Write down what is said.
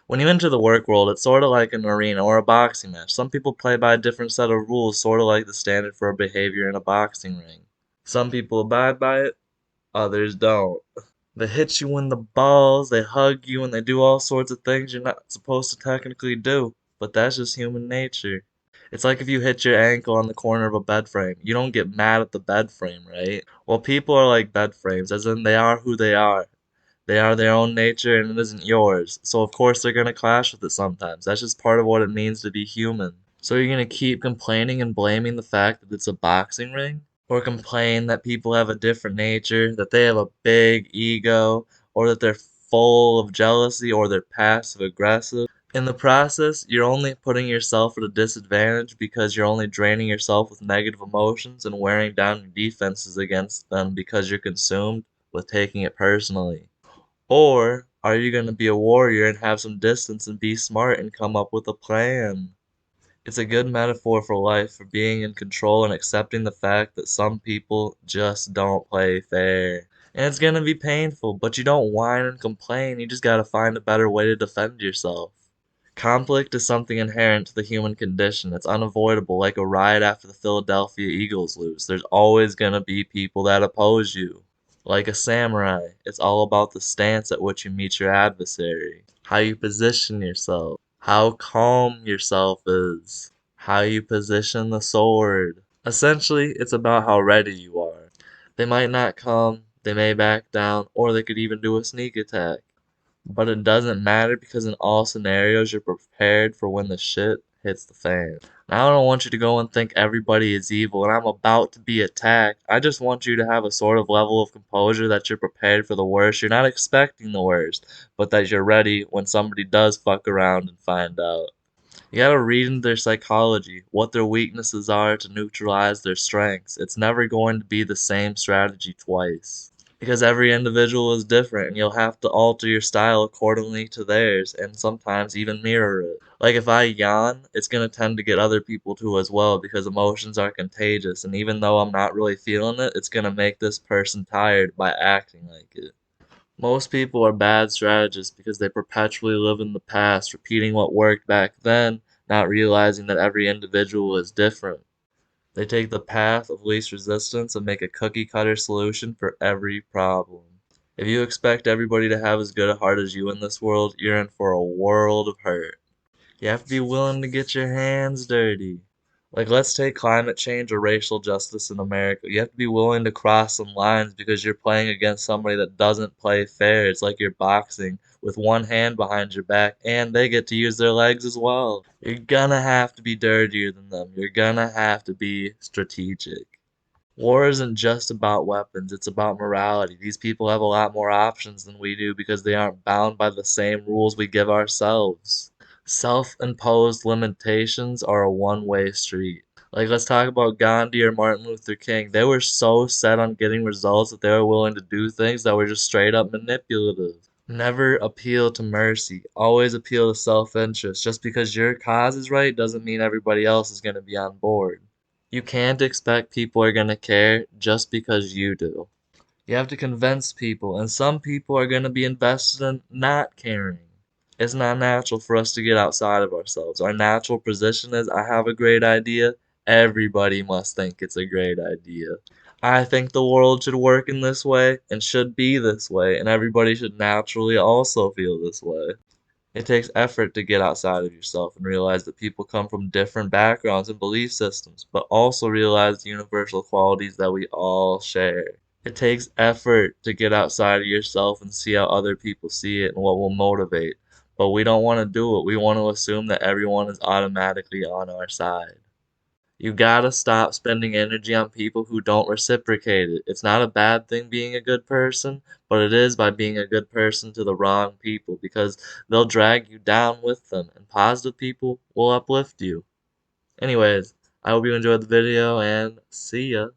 When you enter the work world, it's sort of like an arena or a boxing match. Some people play by a different set of rules, sort of like the standard for behavior in a boxing ring. Some people abide by it, others don't. They hit you in the balls, they hug you, and they do all sorts of things you're not supposed to technically do. But that's just human nature. It's like if you hit your ankle on the corner of a bed frame. You don't get mad at the bed frame, right? Well, people are like bed frames, as in they are who they are. They are their own nature and it isn't yours. So of course they're gonna clash with it sometimes. That's just part of what it means to be human. So you're gonna keep complaining and blaming the fact that it's a boxing ring? Or complain that people have a different nature, that they have a big ego, or that they're full of jealousy, or they're passive aggressive. In the process, you're only putting yourself at a disadvantage because you're only draining yourself with negative emotions and wearing down your defenses against them because you're consumed with taking it personally. Or are you going to be a warrior and have some distance and be smart and come up with a plan? It's a good metaphor for life, for being in control and accepting the fact that some people just don't play fair. And it's going to be painful, but you don't whine and complain, you just got to find a better way to defend yourself. Conflict is something inherent to the human condition. It's unavoidable, like a riot after the Philadelphia Eagles lose. There's always going to be people that oppose you. Like a samurai, it's all about the stance at which you meet your adversary, how you position yourself, how calm yourself is, how you position the sword. Essentially, it's about how ready you are. They might not come, they may back down, or they could even do a sneak attack. But it doesn't matter because in all scenarios you're prepared for when the shit hits the fan. Now I don't want you to go and think everybody is evil and I'm about to be attacked. I just want you to have a sort of level of composure that you're prepared for the worst. You're not expecting the worst, but that you're ready when somebody does fuck around and find out. You gotta read into their psychology, what their weaknesses are to neutralize their strengths. It's never going to be the same strategy twice. Because every individual is different and you'll have to alter your style accordingly to theirs and sometimes even mirror it. Like if I yawn, it's gonna tend to get other people to as well because emotions are contagious and even though I'm not really feeling it, it's gonna make this person tired by acting like it. Most people are bad strategists because they perpetually live in the past, repeating what worked back then, not realizing that every individual is different. They take the path of least resistance and make a cookie cutter solution for every problem. If you expect everybody to have as good a heart as you in this world, you're in for a world of hurt. You have to be willing to get your hands dirty. Like, let's take climate change or racial justice in America. You have to be willing to cross some lines because you're playing against somebody that doesn't play fair. It's like you're boxing with one hand behind your back, and they get to use their legs as well. You're gonna have to be dirtier than them. You're gonna have to be strategic. War isn't just about weapons, it's about morality. These people have a lot more options than we do because they aren't bound by the same rules we give ourselves. Self-imposed limitations are a one-way street. Like, let's talk about Gandhi or Martin Luther King. They were so set on getting results that they were willing to do things that were just straight up manipulative. Never appeal to mercy. Always appeal to self-interest. Just because your cause is right doesn't mean everybody else is going to be on board. You can't expect people are going to care just because you do. You have to convince people, and some people are going to be invested in not caring. It's not natural for us to get outside of ourselves. Our natural position is I have a great idea. Everybody must think it's a great idea. I think the world should work in this way and should be this way, and everybody should naturally also feel this way. It takes effort to get outside of yourself and realize that people come from different backgrounds and belief systems, but also realize the universal qualities that we all share. It takes effort to get outside of yourself and see how other people see it and what will motivate. But we don't want to do it. We want to assume that everyone is automatically on our side. You gotta stop spending energy on people who don't reciprocate it. It's not a bad thing being a good person, but it is by being a good person to the wrong people because they'll drag you down with them, and positive people will uplift you. Anyways, I hope you enjoyed the video and see ya.